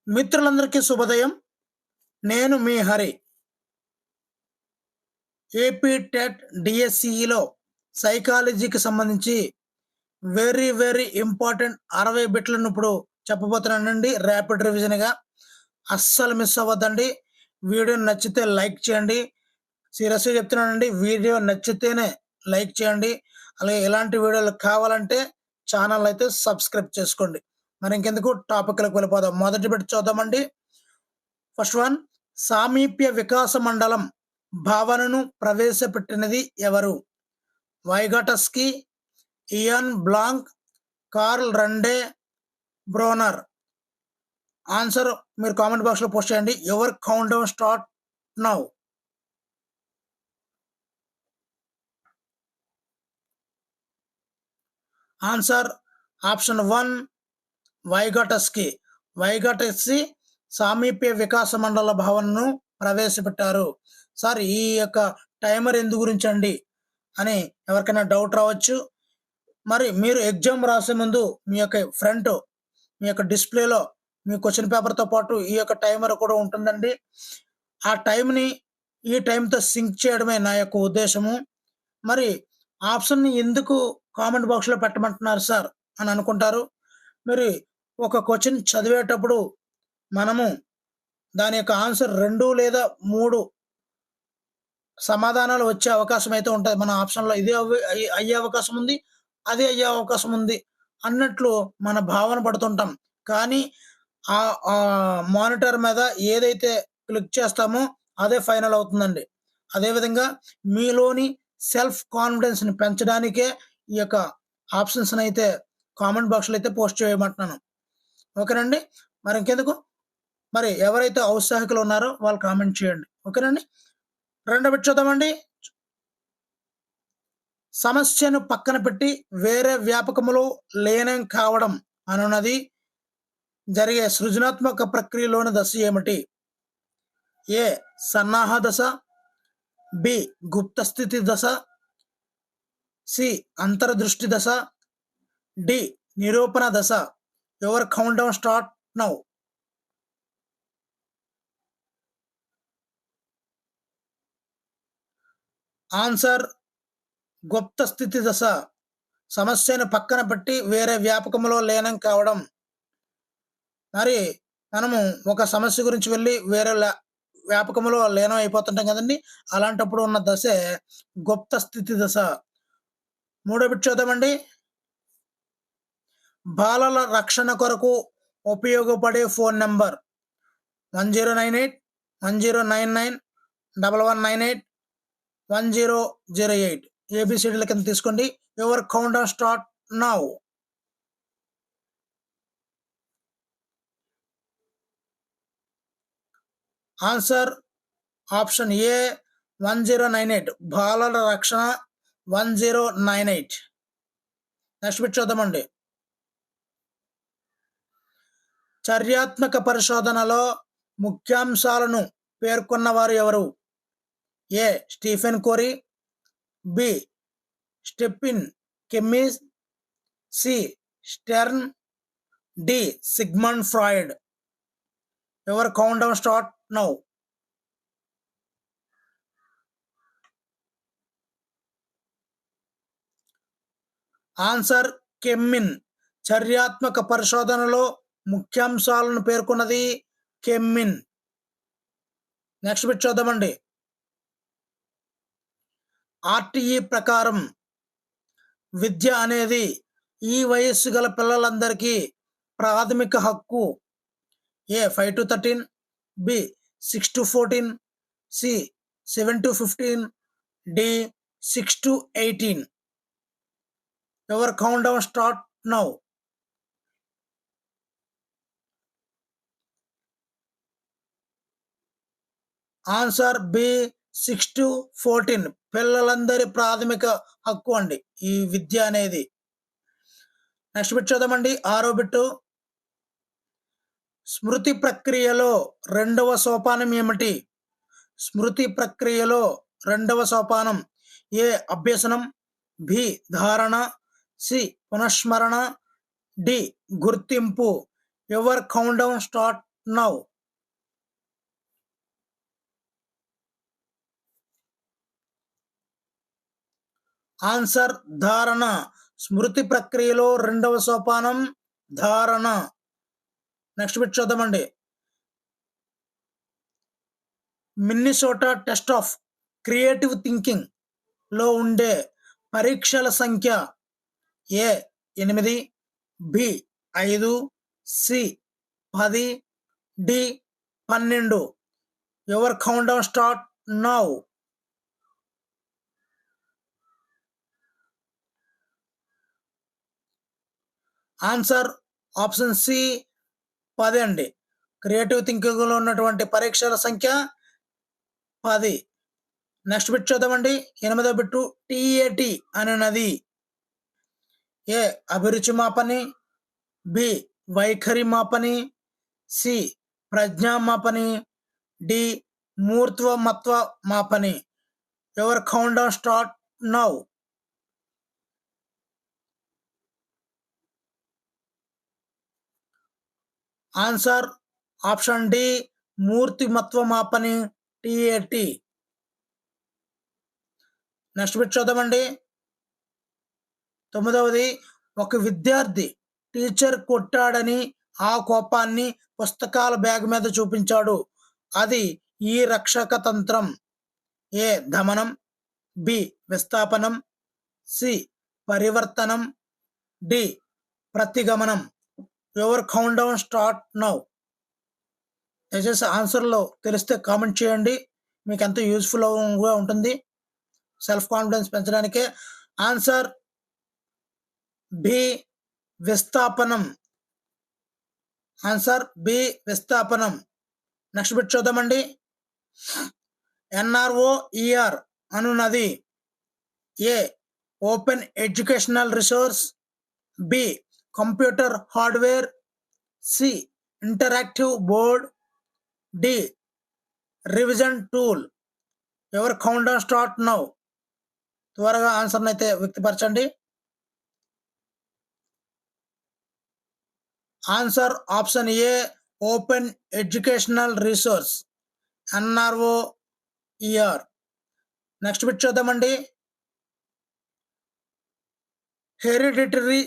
మిత్రులందరికీ శుభోదయం. నేను మీ హరి. ఏపీ టెట్ డిఎస్సిలో సైకాలజీకి సంబంధించి వెరీ ఇంపార్టెంట్ 60 బిట్లను ఇప్పుడు చెప్పబోతున్నానండి. ర్యాపిడ్ రివిజన్‌గా. అస్సలు మిస్ అవ్వద్దండి. వీడియో నచ్చితే లైక్ చేయండి. సీరియస్‌గా చెప్తున్నానండి. వీడియో నచ్చితేనే లైక్ చేయండి. అలాగే ఇలాంటి వీడియోలు కావాలంటే ఛానల్ అయితే సబ్స్క్రైబ్ చేసుకోండి. మరి ఇంకెందుకు టాపిక్‌లోకి వెళ్ళిపోదాం. మొదటి బిట్ చూద్దామండి. ఫస్ట్ వన్, సామీప్య వికాస మండలం భావనను ప్రవేశపెట్టినది ఎవరు? వైగాటస్కీ, ఇయాన్ బ్లాంక్, కార్ల్ రండే, బ్రోనర్. ఆన్సర్ మీరు కామెంట్ బాక్స్లో పోస్ట్ చేయండి. Your count down start now. Answer option 1 Vygotsky. Vygotsky సామీప్య వికాస మండల భావనను ప్రవేశపెట్టారు. సార్ ఈ యొక్క టైమర్ ఎందు గురించి అండి అని ఎవరికైనా డౌట్ రావచ్చు. మరి మీరు ఎగ్జామ్ రాసే ముందు మీ యొక్క ఫ్రంట్ మీ యొక్క డిస్ప్లేలో మీ క్వశ్చన్ పేపర్తో పాటు ఈ యొక్క టైమర్ కూడా ఉంటుందండి. ఆ టైంని ఈ టైంతో సింక్ చేయడమే నా యొక్క ఉద్దేశము. మరి ఆప్షన్ని ఎందుకు కామెంట్ బాక్స్లో పెట్టమంటున్నారు సార్ అని అనుకుంటారు. మరి ఒక క్వశ్చన్ చదివేటప్పుడు మనము దాని యొక్క ఆన్సర్ 2 లేదా 3 సమాధానాలు వచ్చే అవకాశం అయితే ఉంటుంది. మన ఆప్షన్‌లో ఇదే అయ్యే అవకాశం ఉంది, అదే అయ్యే అవకాశం ఉంది అన్నట్లు మన భావన పడుతుంటాం. కానీ మానిటర్ మీద ఏదైతే క్లిక్ చేస్తామో అదే ఫైనల్ అవుతుందండి. అదేవిధంగా మీలోని సెల్ఫ్ కాన్ఫిడెన్స్‌ని పెంచడానికే ఈ యొక్క ఆప్షన్స్‌ని అయితే కామెంట్ బాక్స్‌లో అయితే పోస్ట్ చేయమంటున్నాను. ఓకేనండి. మరి ఇంకెందుకు, మరి ఎవరైతే ఔత్సాహికులు ఉన్నారో వాళ్ళు కామెంట్ చేయండి. ఓకేనండి. రెండో బిట్ చూద్దామండి. సమస్యను పక్కన పెట్టి వేరే వ్యాపకములో లీనం కావడం అనున్నది జరిగే సృజనాత్మక ప్రక్రియలోని దశ ఏమిటి? ఏ సన్నాహ దశ, బి గుప్త స్థితి దశ, సి అంతర్దృష్టి దశ, డి నిరూపణ దశ. Your count down start now. Answer గుప్త స్థితి దశ. సమస్యను పక్కన పెట్టి వేరే వ్యాపకంలో లీనం కావడం. మరి మనము ఒక సమస్య గురించి వెళ్ళి వేరే వ్యాపకంలో లీనం అయిపోతుంటాం కదండి. అలాంటప్పుడు ఉన్న దశే గుప్త స్థితి దశ. మూడో బిట్ చూద్దామండి. బాలల రక్షణ కొరకు ఉపయోగపడే ఫోన్ నంబర్ 1098 1099 1198 1008. ఏబిసిడీల కింద తీసుకోండి. Your count down start now. Answer option ఏ 1098. బాలల రక్షణ 1098. నెక్స్ట్ బిట్ చూద్దామండి. చర్యాత్మక పరిశోధనలో ముఖ్యాంశాలను పేర్కొన్నవారు ఎవరు? A Stephen Corey, B Stephen Kemmis, C Stern, D Sigmund Freud. Your count down start now. Answer Kemmis. చర్యాత్మక పరిశోధనలో ముఖ్యాంశాలను పేర్కొన్నది కెమ్మిన్. నెక్స్ట్ బిట్ చూద్దామండి. ఆర్టీఈ ప్రకారం విద్య అనేది ఈ వయస్సు గల పిల్లలందరికీ ప్రాథమిక హక్కు. A 5 to 13, B 6 to 14, C 7 to 15, D 6 to 18. Your count down start now. Answer B 6 to 14. పిల్లలందరి ప్రాథమిక హక్కు అండి ఈ విద్య అనేది. నెక్స్ట్ బిట్ చూద్దామండి. ఆరో బిట్టు. స్మృతి ప్రక్రియలో రెండవ సోపానం ఏమిటి? స్మృతి ప్రక్రియలో రెండవ సోపానం ఏ అభ్యసనం, బి ధారణ, సి పునఃస్మరణ, డి గుర్తింపు. Your count down start now. Answer ధారణ. స్మృతి ప్రక్రియలో రెండవ సోపానం ధారణ. నెక్స్ట్ బిట్ చూద్దామండి. Minnesota test of creative thinking లో ఉండే పరీక్షల సంఖ్య A 8, B 5, C 10, D 12. Your count down start now. Answer option C 10 అండి. క్రియేటివ్ థింకింగ్లో ఉన్నటువంటి పరీక్షల సంఖ్య 10. నెక్స్ట్ బిట్ చూద్దామండి. 8వ బిట్టు టీఏటి అనేది ఏ అభిరుచి మాపని, బి వైఖరి మాపని, సి ప్రజ్ఞా మాపని, డి మూర్త్వమత్వ మాపని. Your count down start now. Answer option D మూర్తిమత్వ మాపని టీఏటి. నెక్స్ట్ బిట్ చూద్దామండి. 9వది ఒక విద్యార్థి టీచర్ కొట్టాడని ఆ కోపాన్ని పుస్తకాల బ్యాగ్ మీద చూపించాడు. అది ఈ రక్షక తంత్రం. ఏ దమనం, బి విస్థాపనం, సి పరివర్తనం, డి ప్రతిగమనం. Your count down start now. దయచేసి ఆన్సర్లో తెలిస్తే కామెంట్ చేయండి. మీకు ఎంతో యూస్ఫుల్గా ఉంటుంది సెల్ఫ్ కాన్ఫిడెన్స్ పెంచడానికే. ఆన్సర్ బి విస్థాపనం. ఆన్సర్ బి విస్థాపనం. నెక్స్ట్ బిట్ చూద్దామండి. ఎన్ఆర్ఓఈఆర్ అనున్నది A open educational resource, B computer hardware, C interactive board, D revision tool. Your count down start now. త్వరగా ఆన్సర్ని అయితే వ్యక్తపరచండి. Answer option A open educational resource NROER. Next bit చూద్దామండి. Hereditary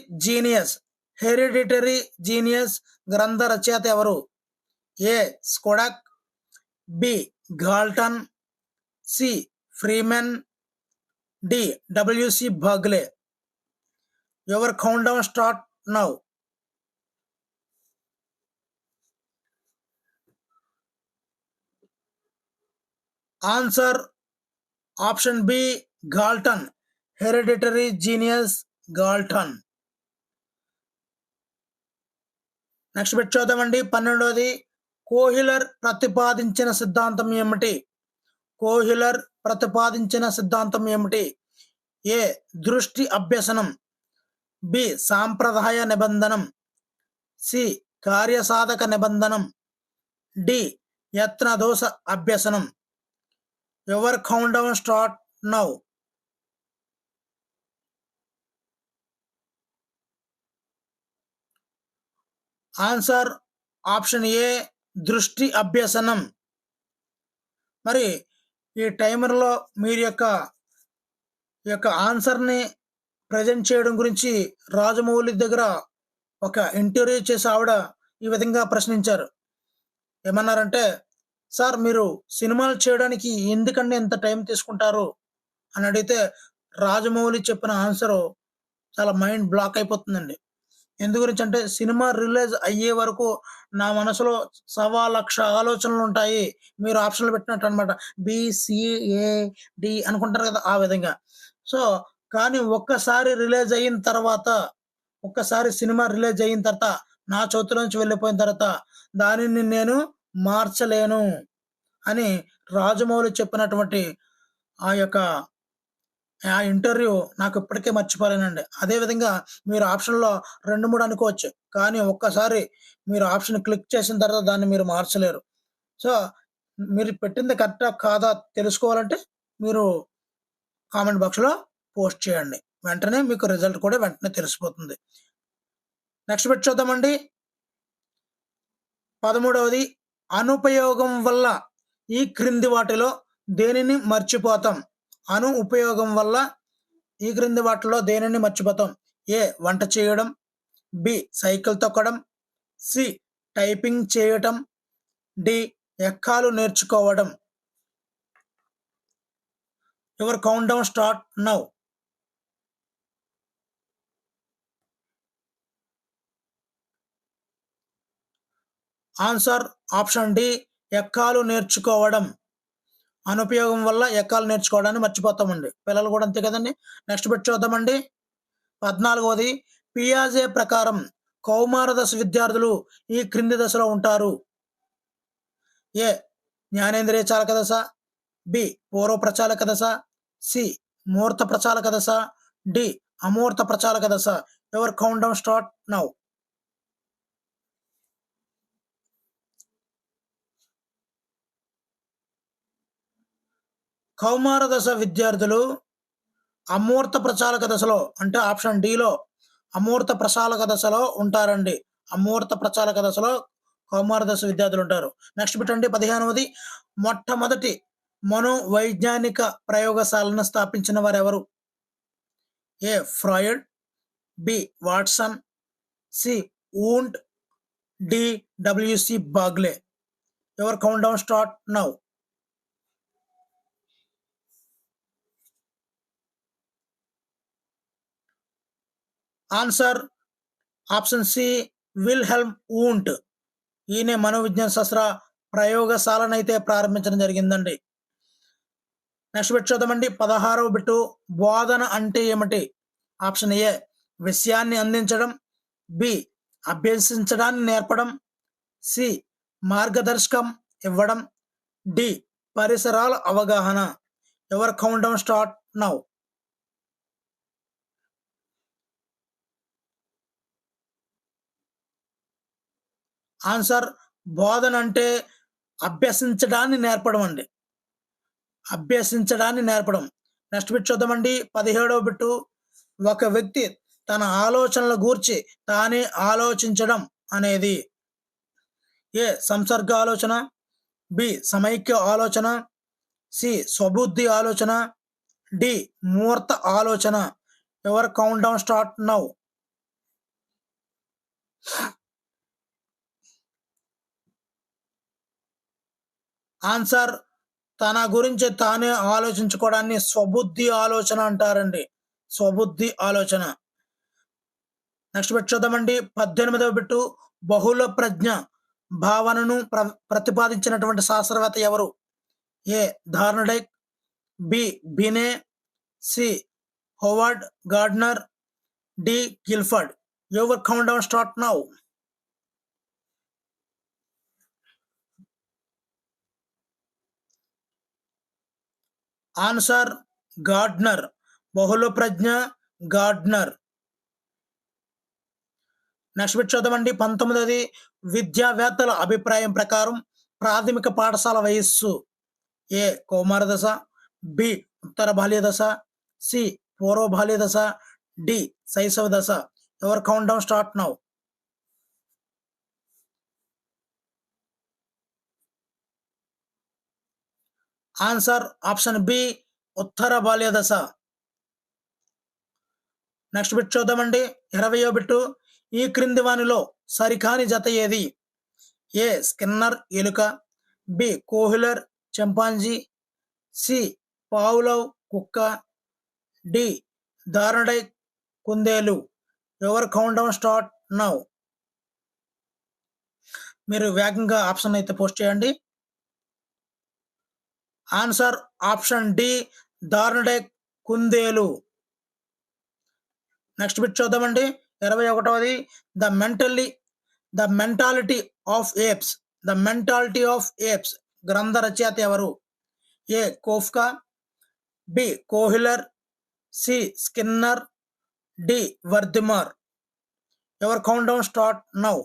genius గ్రంథ రచయిత ఎవరు? A Skodak, B Galton, C Freeman, D W C Bagley. Your count down start now. Answer option B Galton. Hereditary genius Galton. Next bit చూద్దామండి. 12వది Kohler ప్రతిపాదించిన సిద్ధాంతం ఏమిటి? Kohler ప్రతిపాదించిన సిద్ధాంతం ఏమిటి? ఏ దృష్టి అభ్యసనం, బి సాంప్రదాయ నిబంధనం, సి కార్యసాధక నిబంధనం, డి యత్నదోష అభ్యసనం. Your count down start now. Answer option A దృష్టి అభ్యసనం. మరి ఈ టైమర్లో మీరు యొక్క ఆన్సర్ని ప్రజెంట్ చేయడం గురించి రాజమౌళి దగ్గర ఒక ఇంటర్వ్యూ చేసి ఆవిడ ఈ విధంగా ప్రశ్నించారు. ఏమన్నారంటే, సార్ మీరు సినిమాలు చేయడానికి ఎందుకంటే ఎంత టైం తీసుకుంటారు అని అడిగితే రాజమౌళి చెప్పిన ఆన్సరు చాలా మైండ్ బ్లాక్ అయిపోతుందండి. ఎందు గురించి అంటే సినిమా రిలీజ్ అయ్యే వరకు నా మనసులో 1,00,000 ఆలోచనలు ఉంటాయి. మీరు ఆప్షన్లు పెట్టినట్టు అనమాట. BCAD అనుకుంటారు కదా, ఆ విధంగా. సో కానీ ఒక్కసారి సినిమా రిలీజ్ అయిన తర్వాత నా చేతిలోంచి వెళ్ళిపోయిన తర్వాత దానిని నేను మార్చలేను అని రాజమౌళి చెప్పినటువంటి ఆ ఇంటర్వ్యూ నాకు ఇప్పటికే మర్చిపోలేనండి. అదేవిధంగా మీరు ఆప్షన్లో 2, 3 అనుకోవచ్చు, కానీ ఒక్కసారి మీరు ఆప్షన్ క్లిక్ చేసిన తర్వాత దాన్ని మీరు మార్చలేరు. సో మీరు పెట్టింది కరెక్టా కాదా తెలుసుకోవాలంటే మీరు కామెంట్ బాక్స్లో పోస్ట్ చేయండి. వెంటనే మీకు రిజల్ట్ కూడా వెంటనే తెలిసిపోతుంది. నెక్స్ట్ బిట్ చూద్దామండి. 13వది అనుపయోగం వల్ల ఈ క్రింది వాటిలో దేనిని మర్చిపోతాం? ఉపయోగం వల్ల ఈ క్రింది వాటిలో దేనిని మర్చిపోతాం? ఏ వంట చేయడం, బి సైకిల్ తొక్కడం, సి టైపింగ్ చేయటం, డి ఎక్కాలు నేర్చుకోవడం. Your count down start now. Answer option D ఎక్కాలు నేర్చుకోవడం. అనుపయోగం వల్ల ఎక్కాలు నేర్చుకోవడాన్ని మర్చిపోతామండి. పిల్లలు కూడా అంతే కదండి. నెక్స్ట్ బిట్ చూద్దామండి. 14వది పియాజే ప్రకారం కౌమార దశ విద్యార్థులు ఈ క్రింది దశలో ఉంటారు. ఏ జ్ఞానేంద్రియ చాలక దశ, బి పూర్వ ప్రచాలక దశ, సి మూర్త ప్రచాలక దశ, డి అమూర్త ప్రచాలక దశ. Your count down start now. కౌమార దశ విద్యార్థులు అమూర్త ప్రచాలక దశలో, అంటే ఆప్షన్ డిలో అమూర్త ప్రచాలక దశలో ఉంటారండి. అమూర్త ప్రచాలక దశలో కౌమార దశ విద్యార్థులు ఉంటారు. నెక్స్ట్ బిట్ అండి 15వది మొట్టమొదటి మనోవైజ్ఞానిక ప్రయోగశాలను స్థాపించిన వారు ఎవరు? A Freud, B Watson, C Wundt, D W C Bagley. Your count down start now. Answer option C Wilhelm Wundt. ఈయన మనోవిజ్ఞాన శాస్త్ర ప్రయోగశాలను అయితే ప్రారంభించడం జరిగిందండి. నెక్స్ట్ బిట్ చూద్దామండి. 16వ బిట్టు బోధన అంటే ఏమిటి? ఆప్షన్ ఏ విషయాన్ని అందించడం, బి అభ్యసించడాన్ని నేర్పడం, సి మార్గదర్శకం ఇవ్వడం, డి పరిసరాల అవగాహన. Ever count down start now. Answer బోధన అంటే అభ్యసించడాన్ని నేర్పడం అండి. అభ్యసించడాన్ని నేర్పడం. నెక్స్ట్ బిట్ చూద్దామండి. 17వ బిట్టు ఒక వ్యక్తి తన ఆలోచనల గూర్చి తానే ఆలోచించడం అనేది ఏ సంసర్గ ఆలోచన, బి సమైక్య ఆలోచన, సి స్వబుద్ధి ఆలోచన, డి మూర్త ఆలోచన. Ever count down start now. Answer తన గురించి తానే ఆలోచించుకోవడాన్ని స్వబుద్ధి ఆలోచన అంటారండి. స్వబుద్ధి ఆలోచన. నెక్స్ట్ బిట్ చూద్దామండి. 18వ బిట్టు బహుళ ప్రజ్ఞ భావనను ప్రతిపాదించినటువంటి శాస్త్రవేత్త ఎవరు? A Thorndike, B Binet, C Howard Gardner, D Guilford. Your count down start now. Answer Gardner. బహుళ ప్రజ్ఞ గార్డ్నర్. నెక్స్ట్ బిట్ చూద్దామండి. 19వది విద్యావేత్తల అభిప్రాయం ప్రకారం ప్రాథమిక పాఠశాల వయస్సు ఏ కౌమార దశ, బి ఉత్తర బాల్య దశ, సి పూర్వ బాల్య దశ, డి శైశవ దశ. Your count down start now. Answer option B ఉత్తర బాల్య దశ. నెక్స్ట్ బిట్ చూద్దామండి. 20వ బిట్టు ఈ క్రింది వానిలో సరికాని జత ఏది? ఏ స్కిన్నర్ ఎలుక, B Kohler chimpanzee, C Pavlov కుక్క, డి థార్న్డైక్ కుందేలు. Your count down start now. మీరు వేగంగా ఆప్షన్ అయితే పోస్ట్ చేయండి. ఆన్సర్ ఆప్షన్ డి థార్న్డైక్ కుందేలు. నెక్స్ట్ బిట్ చూద్దామండి. 21వది the mentality of apes. The mentality of apes గ్రంథ రచయిత ఎవరు? A Koffka, B Kohler, C Skinner, D Wertheimer. Your count down start now.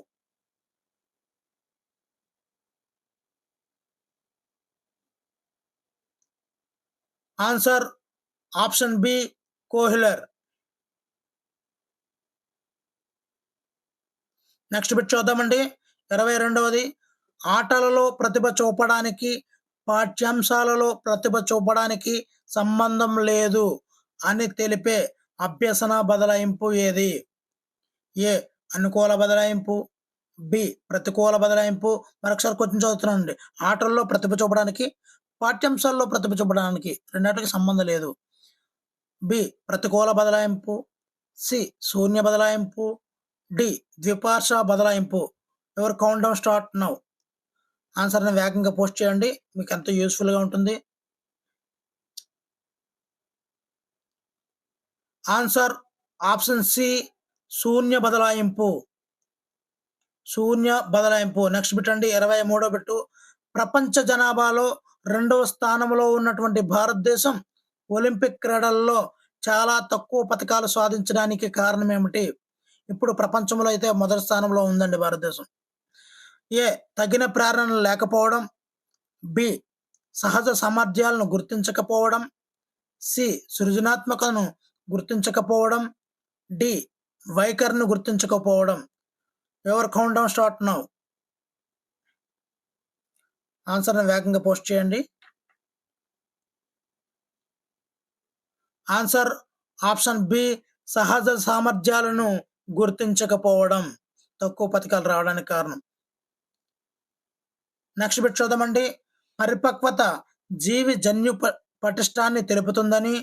Answer option B Kohler. Next bit చూద్దామండి. 22వది ఆటలలో ప్రతిభ చూపడానికి, పాఠ్యాంశాలలో ప్రతిభ చూపడానికి సంబంధం లేదు అని తెలిపే అభ్యసన బదలాయింపు ఏది? ఏ అనుకూల బదలాయింపు, బి ప్రతికూల బదలాయింపు. మరొకసారి క్వశ్చన్ చదువుతున్నానండి. ఆటల్లో ప్రతిభ చూపడానికి, పాఠ్యాంశాల్లో ప్రతిభ చూపడానికి రెండిటికి సంబంధం లేదు. బి ప్రతికూల బదలాయింపు, సి శూన్య బదలాయింపు, డి ద్విపార్శ్వ బదలాయింపు. Your count down start now. ఆన్సర్ని వేగంగా పోస్ట్ చేయండి, మీకు ఎంతో యూస్ఫుల్గా ఉంటుంది. ఆన్సర్ ఆప్షన్ సి శూన్య బదలాయింపు. శూన్య బదలాయింపు. నెక్స్ట్ బిట్ అండి, 23వ బిట్టు. ప్రపంచ జనాభాలో 2వ స్థానంలో ఉన్నటువంటి భారతదేశం ఒలింపిక్ క్రీడల్లో చాలా తక్కువ పథకాలు సాధించడానికి కారణం ఏమిటి? ఇప్పుడు ప్రపంచంలో అయితే మొదటి స్థానంలో ఉందండి భారతదేశం. ఏ తగిన ప్రేరణ లేకపోవడం, బి సహజ సామర్థ్యాలను గుర్తించకపోవడం, సి సృజనాత్మకతను గుర్తించకపోవడం, డి వైఖరిని గుర్తించకపోవడం. Your count down start now. ఆన్సర్ని వేగంగా పోస్ట్ చేయండి. ఆన్సర్ ఆప్షన్ బి సహజ సామర్థ్యాలను గుర్తించకపోవడం తక్కువ పథకాలు రావడానికి కారణం. నెక్స్ట్ బిట్ చూద్దామండి. పరిపక్వత జీవి జన్యు పటిష్టాన్ని తెలుపుతుందని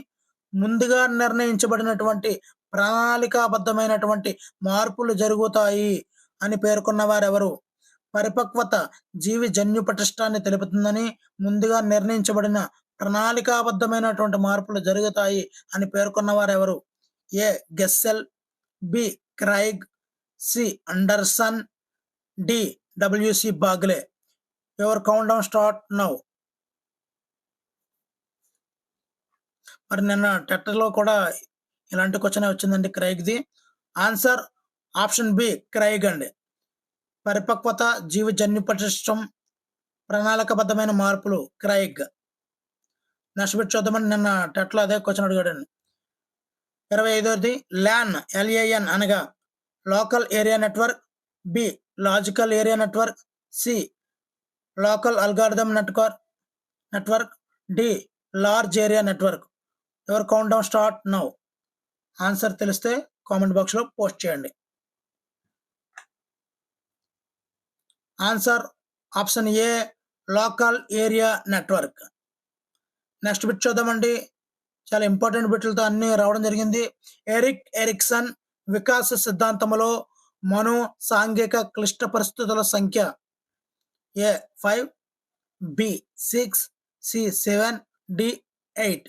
ముందుగా నిర్ణయించబడినటువంటి ప్రణాళికాబద్ధమైనటువంటి మార్పులు జరుగుతాయి అని పేర్కొన్న వారెవరు? పరిపక్వత జీవి జన్యు పటిష్టాన్ని తెలుపుతుందని ముందుగా నిర్ణయించబడిన ప్రణాళికాబద్ధమైనటువంటి మార్పులు జరుగుతాయి అని పేర్కొన్న వారెవరు? A Gesell, B Craig, C Anderson, D W C Bagley. Your count down start now. మరి నిన్న టెట్లో కూడా ఇలాంటి క్వశ్చన్ వచ్చిందండి క్రైగ్ది. ఆన్సర్ ఆప్షన్ బి క్రైగ్ అండి. పరిపక్వత జీవి జన్యు పటిష్టం ప్రణాళికబద్ధమైన మార్పులు క్రైగ్. నెక్స్ట్ బిట్ చూద్దామండి. నిన్న టెట్లో అదే క్వశ్చన్ అడిగాడండి. 25వది. ల్యాన్ LAN అనగా local area network, B logical area network, C local algorithm network, D large area network. Your count down start now. Answer తెలిస్తే కామెంట్ బాక్స్లో పోస్ట్ చేయండి. Answer option A local area network. Next bit చూద్దామండి. చాలా important బిట్లతో అన్ని రావడం జరిగింది. Erik Erikson వికాస సిద్ధాంతంలో మను సాంఘిక క్లిష్ట పరిస్థితుల సంఖ్య A 5, B 6, C 7, D 8.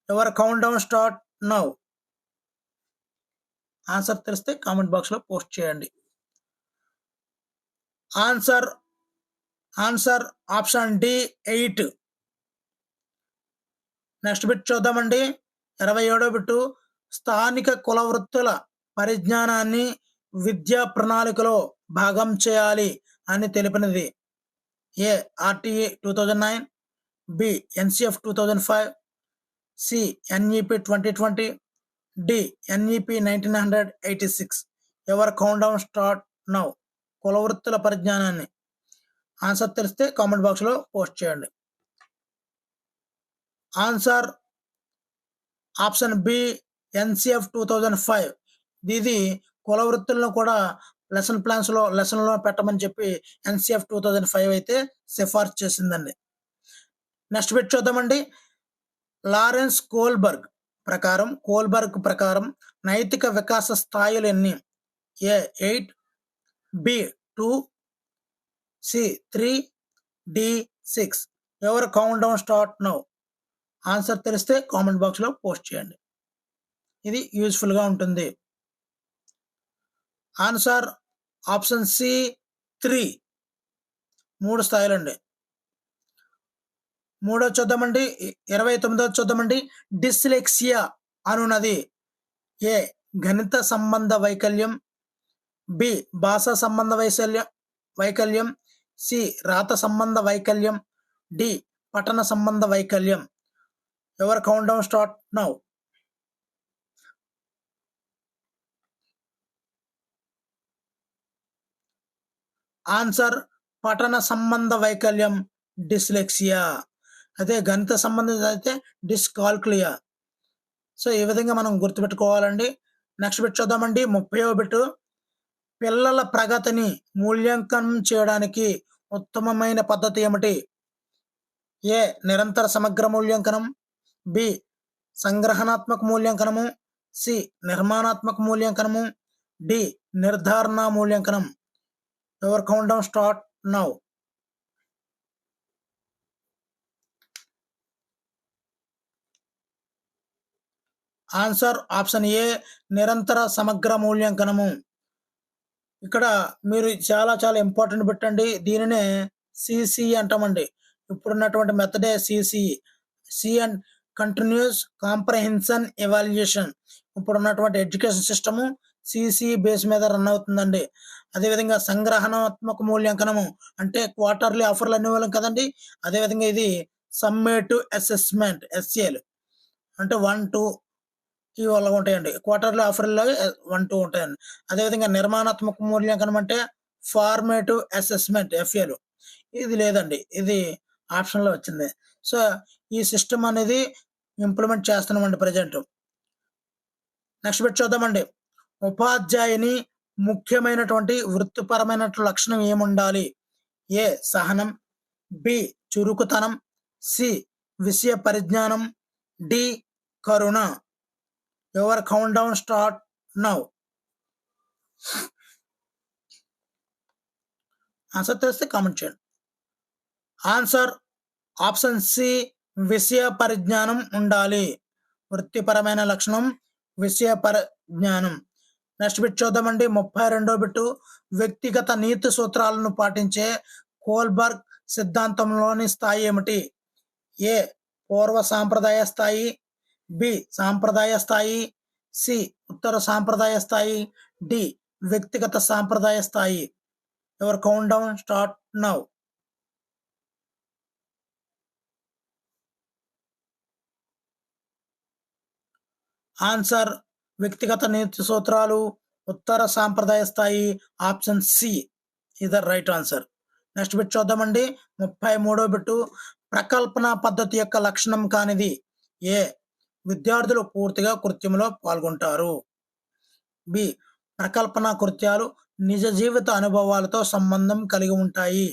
Your count down start now. Answer తెలిస్తే కామెంట్ బాక్స్లో పోస్ట్ చేయండి. Answer option D 8. Next bit చూద్దామండి. 27వ బిట్టు. స్థానిక కుల వృత్తుల పరిజ్ఞానాన్ని విద్యా ప్రణాళికలో భాగం చేయాలి అని తెలిపినది. A RTE 2009, B NCF 2005, C NEP 2020, D NEP 1986. Your count down start now. కుల వృత్తుల పరిజ్ఞానాన్ని. ఆన్సర్ తెలిస్తే కామెంట్ బాక్స్లో పోస్ట్ చేయండి. Answer option B NCF 2005. ఇది కుల వృత్తులను కూడా లెసన్లో పెట్టమని చెప్పి NCF 2005 అయితే సిఫార్సు చేసిందండి. నెక్స్ట్ బిట్ చూద్దామండి. లారెన్స్ కోల్బర్గ్ ప్రకారం నైతిక వికాస స్థాయిలు ఎన్ని? A 8, B 2, C 3, D 6. Your count down start now. Answer తెలిస్తే కామెంట్ బాక్స్లో పోస్ట్ చేయండి, ఇది యూజ్ఫుల్గా ఉంటుంది. ఆన్సర్ ఆప్షన్ సి 3, 3 స్థాయిలండి. 29వ చూద్దామండి. డిస్లెక్సియా అనున్నది ఏ గణిత సంబంధ వైకల్యం, బి భాషా సంబంధ వైకల్యం, సి రాత సంబంధ వైకల్యం, డి పఠన సంబంధ వైకల్యం. Ever count down start now. Answer పఠన సంబంధ వైకల్యం డిస్లెక్సియా. అదే గణిత సంబంధిత అయితే డిస్కాల్కులియా. సో ఈ విధంగా మనం గుర్తుపెట్టుకోవాలండి. నెక్స్ట్ బిట్ చూద్దామండి. 30వ బిట్. పిల్లల ప్రగతిని మూల్యాంకనం చేయడానికి ఉత్తమమైన పద్ధతి ఏమిటి? ఏ నిరంతర సమగ్ర మూల్యాంకనం, బి సంగ్రహణాత్మక మూల్యాంకనము, సి నిర్మాణాత్మక మూల్యాంకనము, డి నిర్ధారణ మూల్యాంకనం. Your count down start now. Answer option ఏ నిరంతర సమగ్ర మూల్యాంకనము. ఇక్కడ మీరు చాలా చాలా ఇంపార్టెంట్ పెట్టండి. దీనినే సిసి అంటామండి. ఇప్పుడున్నటువంటి మెథడే CC. C and continuous comprehension evaluation. ఇప్పుడున్నటువంటి ఎడ్యుకేషన్ సిస్టము సిసి బేస్ మీద రన్ అవుతుందండి. అదేవిధంగా సంగ్రహణాత్మక మూల్యాంకనము అంటే క్వార్టర్లీ ఆఫర్లు అనేవాళ్ళం కదండి. అదేవిధంగా ఇది సమ్మేటివ్ అసెస్మెంట్ ఎస్ఏలు అంటే 1, 2 ఇవి ఉంటాయండి. క్వార్టర్లీ ఆఫర్లో 1, 2 ఉంటాయండి. అదేవిధంగా నిర్మాణాత్మక మూల్యాంకనం అంటే ఫార్మేటివ్ అసెస్మెంట్ ఎఫ్ఏలు. ఇది లేదండి, ఇది ఆప్షన్లో వచ్చింది. సో ఈ సిస్టమ్ అనేది ఇంప్లిమెంట్ చేస్తున్నామండి ప్రజెంట్. నెక్స్ట్ బిట్ చూద్దామండి. ఉపాధ్యాయుని ముఖ్యమైనటువంటి వృత్తిపరమైన లక్షణం ఏముండాలి? ఏ సహనం, బి చురుకుతనం, సి విషయ పరిజ్ఞానం, డి కరుణ. Your count down start now. Answer తెలిస్తే కామెంట్ చేయండి. ఆన్సర్ ఆప్షన్ సి విషయ పరిజ్ఞానం ఉండాలి. వృత్తిపరమైన లక్షణం విషయ పరిజ్ఞానం. నెక్స్ట్ బిట్ చూద్దామండి. 32వ బిట్. వ్యక్తిగత నీతి సూత్రాలను పాటించే కోల్బర్గ్ సిద్ధాంతంలోని స్థాయి ఏమిటి? ఏ పూర్వ సాంప్రదాయ స్థాయి, బి సాంప్రదాయ స్థాయి, సి ఉత్తర సాంప్రదాయ స్థాయి, డి వ్యక్తిగత సాంప్రదాయ స్థాయి. Your count down start now. Answer వ్యక్తిగత నీతి సూత్రాలు ఉత్తర సాంప్రదాయ స్థాయి. Option C is the right answer. Next bit చూద్దామండి. 33వ బిట్. ప్రకల్పన పద్ధతి యొక్క లక్షణం కానిది. ఏ విద్యార్థులు పూర్తిగా కృత్యంలో పాల్గొంటారు, బి ప్రకల్పన కృత్యాలు నిజ జీవిత అనుభవాలతో సంబంధం కలిగి ఉంటాయి,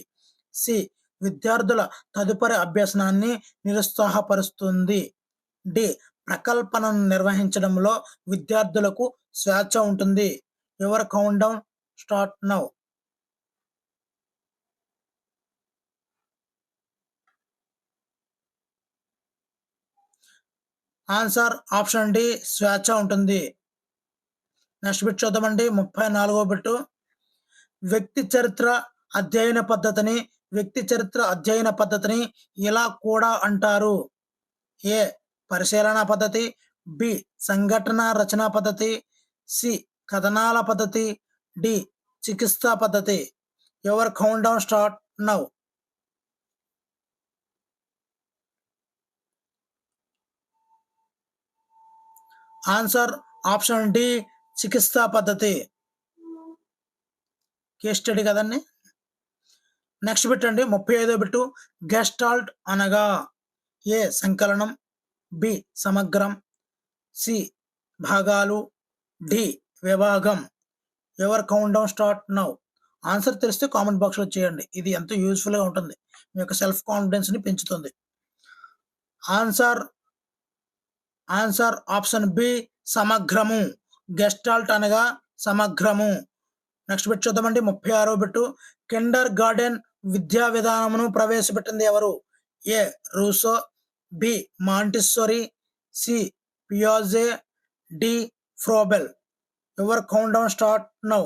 సి విద్యార్థుల తదుపరి అభ్యసనాన్ని నిరుత్సాహపరుస్తుంది, డి ప్రకల్పనను నిర్వహించడంలో విద్యార్థులకు స్వేచ్ఛ ఉంటుంది. Your count down start now. Answer option D స్వేచ్ఛ ఉంటుంది. నెక్స్ట్ బిట్ చూద్దామండి. 34వ బిట్. వ్యక్తి చరిత్ర అధ్యయన పద్ధతిని ఇలా కూడా అంటారు. ఏ పరిశీలన పద్ధతి, బి సంఘటన రచనా పద్ధతి, సి కథనాల పద్ధతి, డి చికిత్సా పద్ధతి. Your count down start now. Answer option D చికిత్సా పద్ధతి. కేస్ స్టడీ కదండి. నెక్స్ట్ బిట్ అండి. 35వ బిట్. గెస్టాల్ట్ అనగా ఏ సంకలనం, బి సమగ్రం, సి భాగాలు, డి విభాగం. Your count down start now. Answer తెలిస్తే కామెంట్ బాక్స్లో చేయండి. ఇది ఎంతో యూస్ఫుల్గా ఉంటుంది, మీ యొక్క సెల్ఫ్ కాన్ఫిడెన్స్ని పెంచుతుంది. ఆన్సర్ ఆప్షన్ బి సమగ్రము. గెస్టాల్ట్ అనగా సమగ్రము. నెక్స్ట్ బిట్ చూద్దామండి. 36వ బిట్. కిండర్ గార్డెన్ విద్యా విధానమును ప్రవేశపెట్టింది ఎవరు? A Rousseau, B Montessori, C పియాజే, D Froebel. Your count down start now.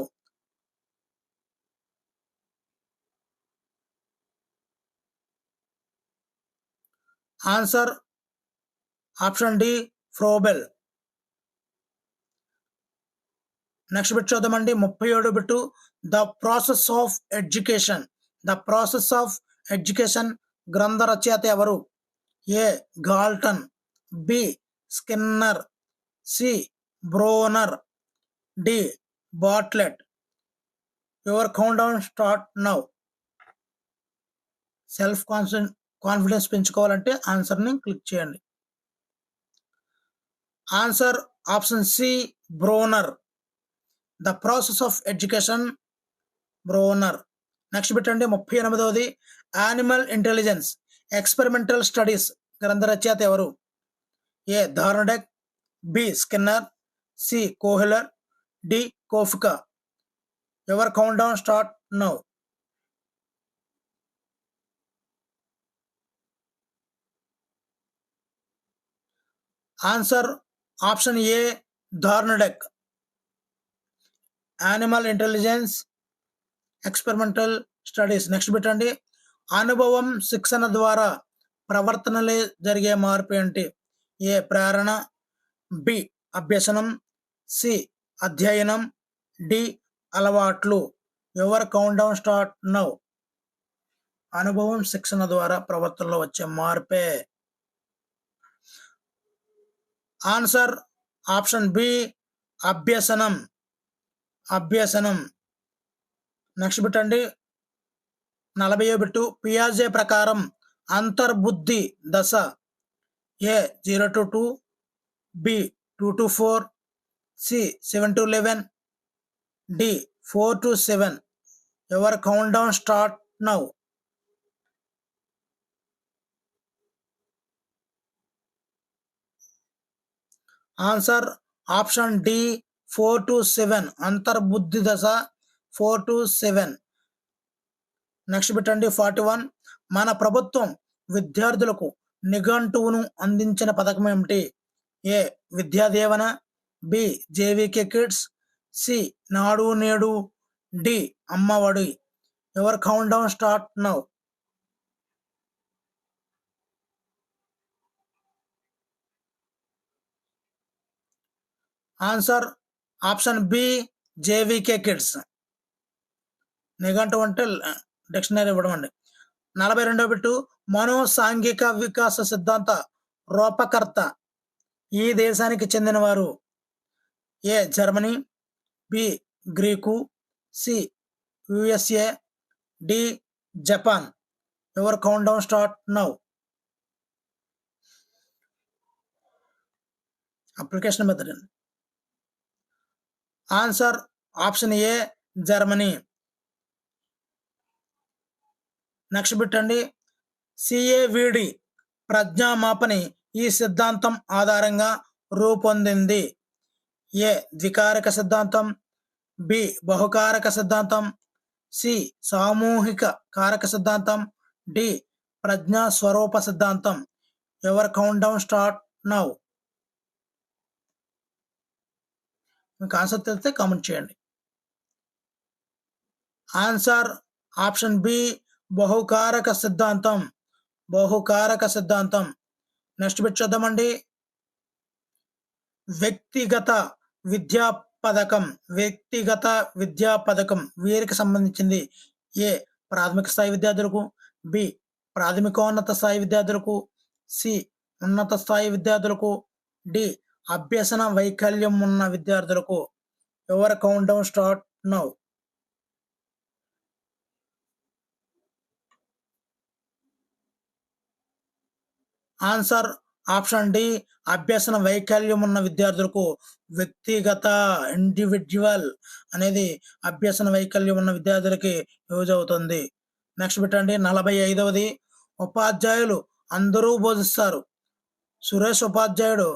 Answer option D Froebel. Next bit చూద్దామండి. 37 bit. The process of education గ్రంథ రచయిత ఎవరు? A Galton, B Skinner, C Bruner, D Bartlett. Your count down start now. Self confidence పెంచుకోవాలంటే ఆన్సర్ని click చేయండి. Answer option C Bruner. The process of education Bruner. Next పెట్టండి 38వది animal intelligence experimental studies గ్రంథ రచయిత ఎవరు? A Thorndike, B Skinner, C Kohler, D Koffka. Your count down start now. Answer option A Thorndike. Animal intelligence experimental studies. Next పెట్టండి అనుభవం శిక్షణ ద్వారా ప్రవర్తనలే జరిగే మార్పు ఏంటి? ఏ ప్రేరణ, బి అభ్యసనం, సి అధ్యయనం, డి అలవాట్లు. Your count down start now. అనుభవం శిక్షణ ద్వారా ప్రవర్తనలో వచ్చే మార్పే. ఆన్సర్ ఆప్షన్ బి అభ్యసనం. అభ్యసనం. నెక్స్ట్ పెట్టండి 40 పియాజే ప్రకారం అంతర్బుద్ధి దశ A 0 to 2, B 2 to 4, C 7 to 11, D 4 to 7. Your count down start now. Answer option D 4 to 7 అంతర్బుద్ధి దశ 4 to 7. నెక్స్ట్ పెట్టండి 41 మన ప్రభుత్వం విద్యార్థులకు నిఘంటువును అందించిన పథకం ఏమిటి? A Vidya Deevena, B J V K kids, C Nadu Nedu, D Amma Odi. Your count down start now. Answer option B J V K kids. నిఘంటు అంటే డిక్షనరీ ఇవ్వడం అండి. 42 మనో సాంఘిక వికాస సిద్ధాంత రూపకర్త ఈ దేశానికి చెందినవారు? A Germany, B Greek, C USA, D Japan. Your count down start now. Application method. Answer option A Germany. Next పెట్టండి సిఏవిడి ప్రజ్ఞామాపని ఈ సిద్ధాంతం ఆధారంగా రూపొందింది? ఏ ద్వికారక సిద్ధాంతం, బి బహుకారక సిద్ధాంతం, సి సామూహిక కారక సిద్ధాంతం, డి ప్రజ్ఞా స్వరూప సిద్ధాంతం. Your count down start now. మీకు ఆన్సర్ తెలిస్తే కామెంట్ చేయండి. ఆన్సర్ ఆప్షన్ బి బహుకారక సిద్ధాంతం. బహుకారక సిద్ధాంతం. నెక్స్ట్ బిట్ చూద్దామండి వ్యక్తిగత విద్యా పథకం. వ్యక్తిగత విద్యా పథకం వీరికి సంబంధించింది? ఏ ప్రాథమిక స్థాయి విద్యార్థులకు, బి ప్రాథమికోన్నత స్థాయి విద్యార్థులకు, సి ఉన్నత స్థాయి విద్యార్థులకు, డి అభ్యసన వైకల్యం ఉన్న విద్యార్థులకు. Your count down start now. Answer option D అభ్యసన వైకల్యం ఉన్న విద్యార్థులకు. వ్యక్తిగత ఇండివిజువల్ అనేది అభ్యసన వైకల్యం ఉన్న విద్యార్థులకి యూజ్ అవుతుంది. నెక్స్ట్ పెట్టండి 45వది ఉపాధ్యాయులు అందరూ బోధిస్తారు. సురేష్ ఉపాధ్యాయుడు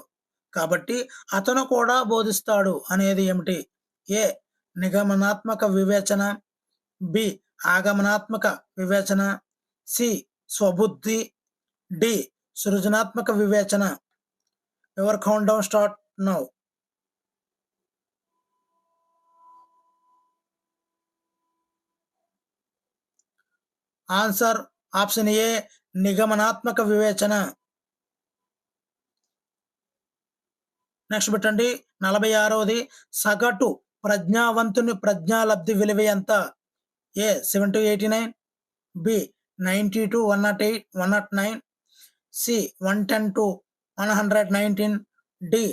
కాబట్టి అతను కూడా బోధిస్తాడు అనేది ఏమిటి? ఏ నిగమనాత్మక వివేచన, బి ఆగమనాత్మక వివేచన, సి స్వబుద్ధి, డి సృజనాత్మక వివేచన. Your count down start now. Answer option A నిగమనాత్మక వివేచన. నెక్స్ట్ పెట్టండి 46వది సగటు ప్రజ్ఞావంతుని ప్రజ్ఞాలబ్ధి విలువ ఎంత? A 7 to 89, B 90 to 108, 109, C 110 to 119, D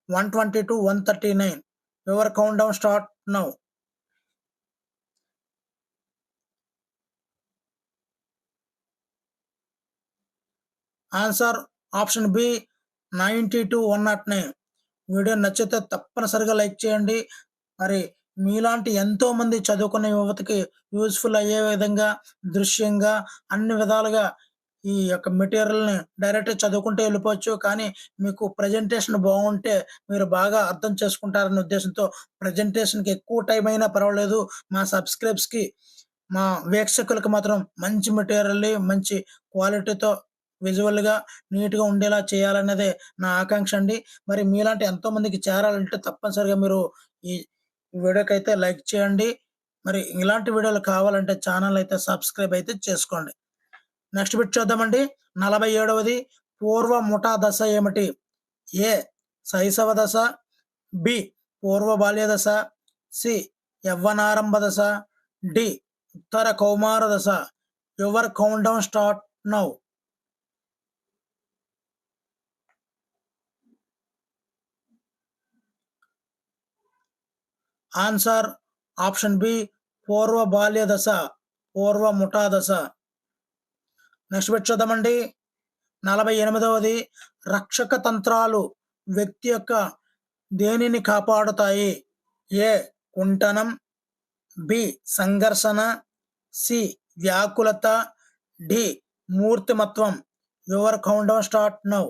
120 to 139. Your count down start now. Answer option B 90 to 109. Video నచ్చితే తప్పనిసరిగా లైక్ చేయండి. మరి మీలాంటి ఎంతోమంది చదువుకునే యువతకి యూజ్‌ఫుల్ అయ్యే విధంగా దృశ్యంగా అన్ని విధాలుగా ఈ యొక్క మెటీరియల్‌ని డైరెక్ట్‌గా చదువుకుంటూ వెళ్ళిపోవచ్చు. కానీ మీకు ప్రెజెంటేషన్ బాగుంటే మీరు బాగా అర్థం చేసుకుంటారనే ఉద్దేశంతో ప్రెజెంటేషన్‌కి ఎక్కువ టైం అయినా పర్వాలేదు. మా సబ్‌స్క్రైబ్స్‌కి మా వీక్షకులకు మాత్రం మంచి మెటీరియల్‌ని మంచి క్వాలిటీతో విజువల్‌గా నీట్‌గా ఉండేలా చేయాలన్నదే నా ఆకాంక్ష అండి. మరి మీలాంటి ఎంతోమందికి చేరాలంటే తప్పనిసరిగా మీరు ఈ వీడియోకైతే లైక్ చేయండి. మరి ఇలాంటి వీడియోలు కావాలంటే ఛానల్ అయితే సబ్స్క్రైబ్ అయితే చేసుకోండి. నెక్స్ట్ బిట్ చూద్దామండి. 47వది పూర్వ ముఠా దశ ఏమిటి? ఏ శైశవ దశ, బి పూర్వ బాల్య దశ, సి యవ్వనారంభ దశ, డి ఉత్తర కౌమార దశ. Your count down start now. Answer option B పూర్వ బాల్య దశ, పూర్వ ముఠా దశ. నెక్స్ట్ బిట్ చూద్దామండి. 48వది రక్షక తంత్రాలు వ్యక్తి యొక్క దేనిని కాపాడుతాయి? ఏ కుంటనం, బి సంఘర్షణ, సి వ్యాకులత, డి మూర్తిమత్వం. Your count down start now.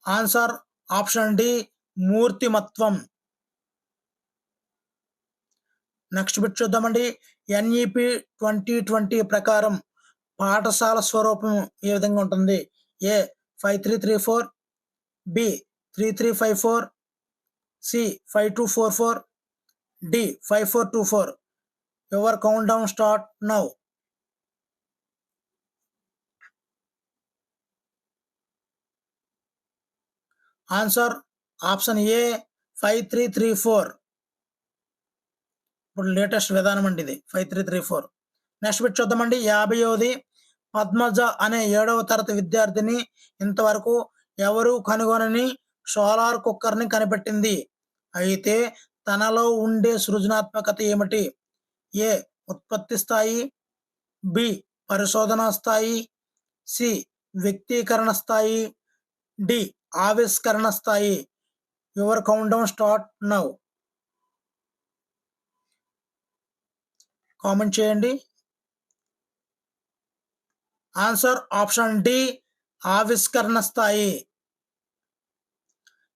Answer option D మూర్తిమత్వం. నెక్స్ట్ బిట్ చూద్దామండి. ఎన్ఈపి 2020 ప్రకారం పాఠశాల స్వరూపం ఏ విధంగా ఉంటుంది? A 5334, B 3354, C 5244, D 5424. Your count down start now. Answer option A 5334. ఇప్పుడు లేటెస్ట్ విధానం అండి ఇది 5334. నెక్స్ట్ బిట్ చూద్దామండి. 50వది పద్మజ అనే 7వ తరగతి విద్యార్థిని ఇంతవరకు ఎవరు కనుగొనని సోలార్ కుక్కర్ని కనిపెట్టింది. అయితే తనలో ఉండే సృజనాత్మకత ఏమిటి? ఏ ఉత్పత్తి స్థాయి, బి పరిశోధనా స్థాయి, సి వ్యక్తీకరణ స్థాయి, డి ఆవిష్కరణ స్థాయి. Your count down start now. Comment చేయండి. ఆన్సర్ ఆప్షన్ డి ఆవిష్కరణ స్థాయి.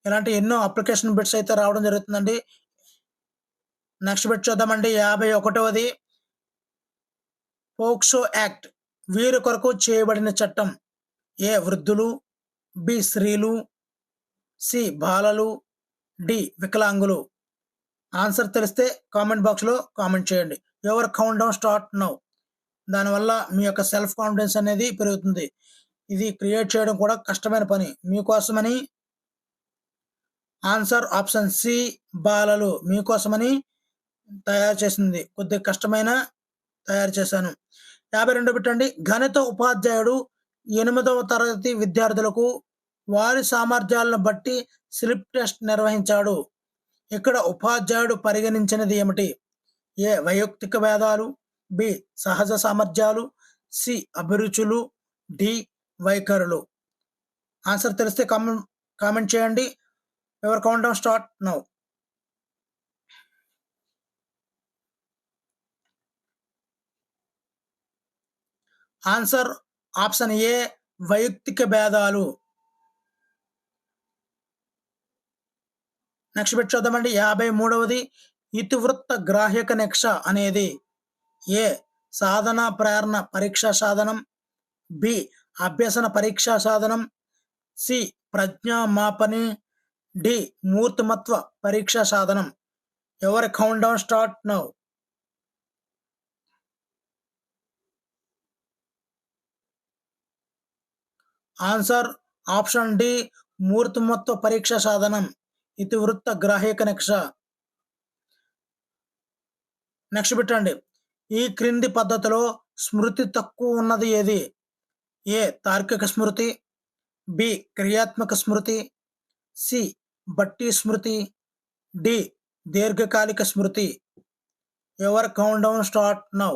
ఇలాంటి ఎన్నో అప్లికేషన్ బిట్స్ అయితే రావడం జరుగుతుందండి. నెక్స్ట్ బిట్ చూద్దామండి. 51వది పోక్సో యాక్ట్ వీరి కొరకు చేయబడిన చట్టం. ఏ వృద్ధులు, బి స్త్రీలు, సి బాలలు, డి వికలాంగులు. ఆన్సర్ తెలిస్తే కామెంట్ బాక్స్లో కామెంట్ చేయండి. Your count down start now. దానివల్ల మీ యొక్క సెల్ఫ్ కాన్ఫిడెన్స్ అనేది పెరుగుతుంది. ఇది క్రియేట్ చేయడం కూడా కష్టమైన పని మీకోసమని. ఆన్సర్ ఆప్షన్ సి బాలలు మీకోసమని తయారు చేసింది. కొద్దిగా కష్టమైన తయారు చేశాను. 52 పెట్టండి. గణిత ఉపాధ్యాయుడు 8వ తరగతి విద్యార్థులకు వారి సామర్థ్యాలను బట్టి స్లిప్ టెస్ట్ నిర్వహించాడు. ఇక్కడ ఉపాధ్యాయుడు పరిగణించినది ఏమిటి? ఏ వైయక్తిక భేదాలు, బి సహజ సామర్థ్యాలు, సి అభిరుచులు, డి వైఖరులు. ఆన్సర్ తెలిస్తే కామెంట్ చేయండి. Your count down start now. Answer option A వైయక్తిక భేదాలు. నెక్స్ట్ బిట్ చూద్దామండి. 53వది ఇతివృత్త గ్రాహ్యక నిక్ష అనేది ఏ సాధన ప్రేరణ పరీక్షా సాధనం, బి అభ్యసన పరీక్షా సాధనం, సి ప్రజ్ఞా మాపని, డి మూర్తిమత్వ పరీక్షా సాధనం. Your count down start now. Answer option D మూర్తిమత్వ పరీక్షా సాధనం ఇతివృత్త గ్రాహ్యక నిక్ష. నెక్స్ట్ పెట్టండి. ఈ క్రింది పద్ధతిలో స్మృతి తక్కువ ఉన్నది ఏది? ఏ తార్కిక స్మృతి, బి క్రియాత్మక స్మృతి, సి బట్టి స్మృతి, డి దీర్ఘకాలిక స్మృతి. Your count down start now.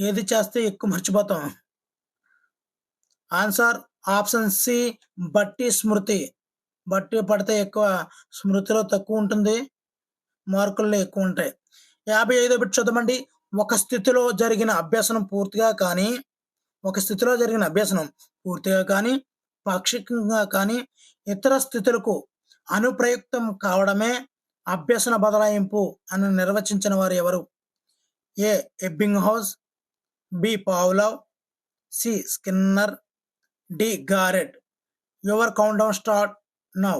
ఏది చేస్తే ఎక్కువ మర్చిపోతాం? ఆన్సర్ ఆప్షన్ సి బట్టి స్మృతి. బట్టి పడితే ఎక్కువ, స్మృతిలో తక్కువ ఉంటుంది, మార్కుల్లో ఎక్కువ ఉంటాయి. 55వ బిట్ చూద్దామండి. ఒక స్థితిలో జరిగిన అభ్యసనం పూర్తిగా కానీ, పాక్షికంగా కానీ ఇతర స్థితులకు అనుప్రయుక్తం కావడమే అభ్యసన బదలాయింపు అని నిర్వచించిన వారు ఎవరు? A Ebbinghaus, B Pavlov, C Skinner, D Garrett. Your count down start now.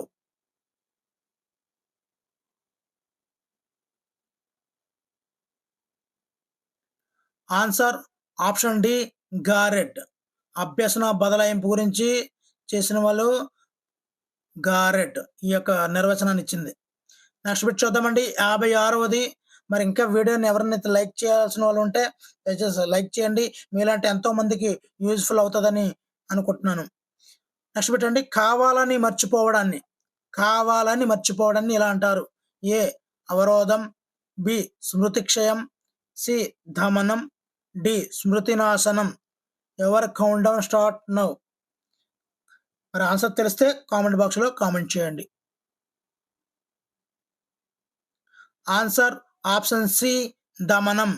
Answer option D Garrett. అభ్యసన బదలాయింపు గురించి చేసిన వాళ్ళు గారెట్ ఈ యొక్క నిర్వచనాన్ని ఇచ్చింది. నెక్స్ట్ బిట్ చూద్దామండి. 56వది. మరి ఇంకా వీడియోని ఎవరినైతే లైక్ చేయాల్సిన వాళ్ళు ఉంటే దయచేసి లైక్ చేయండి. మీలాంటి ఎంతో మందికి యూజ్ఫుల్ అవుతుందని అనుకుంటున్నాను. నెక్స్ట్ బిట్ అండి. కావాలని మర్చిపోవడాన్ని ఇలా అంటారు. ఏ అవరోధం, బి స్మృతి క్షయం, సి దమనం, డి స్మృతి నాశనం. Your count down start now. మరి ఆన్సర్ తెలిస్తే కామెంట్ బాక్స్లో కామెంట్ చేయండి. ఆన్సర్ ఆప్షన్ సి దమనం.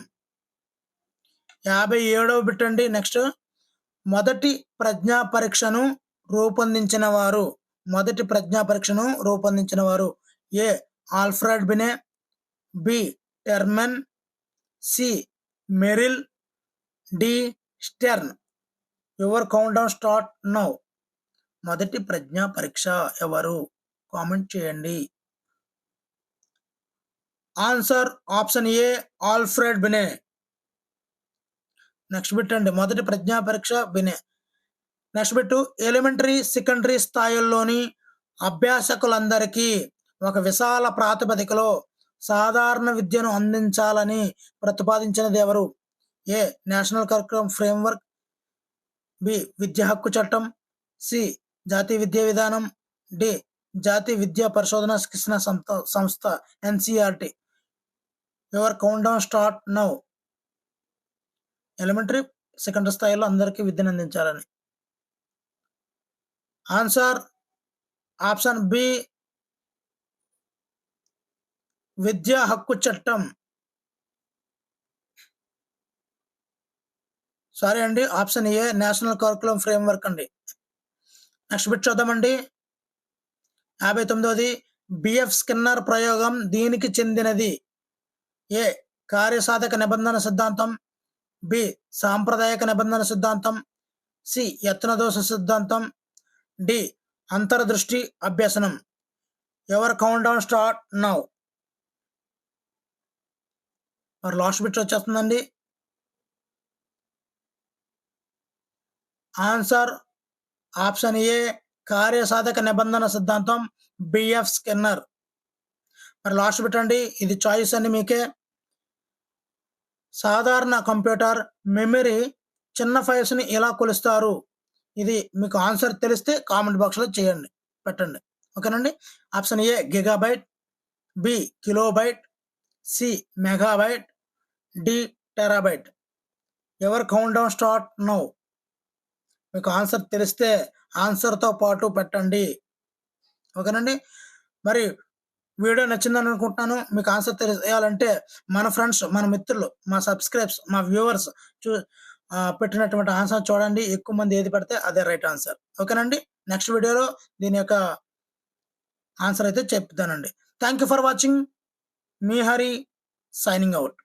57వ బిట్ అండి. నెక్స్ట్, మొదటి ప్రజ్ఞా పరీక్షను రూపొందించిన వారు A Alfred Binet, B Terman, C Merrill, D Stern. Your count down start now. మొదటి ప్రజ్ఞా పరీక్ష ఎవరు? కామెంట్ చేయండి. Answer option A Alfred Binet. Next bit అండి. మొదటి ప్రజ్ఞా పరీక్ష Binet. Next bit, elementary secondary స్థాయిల్లోని అభ్యాసకులందరికీ ఒక విశాల ప్రాతిపదికలో సాధారణ విద్యను అందించాలని ప్రతిపాదించినది ఎవరు? ఏ నేషనల్ కరికులం ఫ్రేమ్వర్క్, బి విద్యా హక్కు చట్టం, సి జాతీయ విద్యా విధానం, డి జాతీయ విద్యా పరిశోధన శిక్షణ సంస్థ NCERT. Your count down start now. Elementary secondary స్థాయిలో అందరికీ విద్యను అందించాలని. ఆన్సర్ ఆప్షన్ బి విద్యా హక్కు చట్టం. సారీ అండి, option A national curriculum framework అండి. నెక్స్ట్ బిట్ చూద్దామండి. 59వది. బిఎఫ్ స్కిన్నర్ ప్రయోగం దీనికి చెందినది? ఏ కార్యసాధక నిబంధన సిద్ధాంతం, బి సాంప్రదాయక నిబంధన సిద్ధాంతం, సి యత్నదోష సిద్ధాంతం, డి అంతర్దృష్టి అభ్యసనం. Your count down start now. మరి లాస్ట్ బిట్ వచ్చేస్తుందండి. ఆన్సర్ ఆప్షన్ ఏ కార్యసాధక నిబంధన సిద్ధాంతం, బిఎఫ్ స్కిన్నర్. మరి లాస్ట్ బిట్ అండి. ఇది చాయిస్ అండి మీకే. సాధారణ కంప్యూటర్ మెమరీ చిన్న ఫైల్స్ని ఎలా కొలుస్తారు? ఇది మీకు ఆన్సర్ తెలిస్తే కామెంట్ బాక్స్లో పెట్టండి. ఓకేనండి. Option A gigabyte, B kilobyte, C megabyte, D terabyte. Your count down start now. మీకు ఆన్సర్ తెలిస్తే ఆన్సర్తో పాటు పెట్టండి. ఓకేనండి. మరి వీడియో నచ్చిందని అనుకుంటున్నాను. మీకు ఆన్సర్ తెలియాలంటే మన ఫ్రెండ్స్, మన మిత్రులు, మా సబ్స్క్రైబ్స్, మా వ్యూవర్స్ పెట్టినటువంటి ఆన్సర్ చూడండి. ఎక్కువ మంది ఏది పెడితే అదే రైట్ ఆన్సర్. ఓకేనండి. నెక్స్ట్ వీడియోలో దీని యొక్క ఆన్సర్ అయితే చెప్తానండి. Thank you for watching. Me Hari signing out.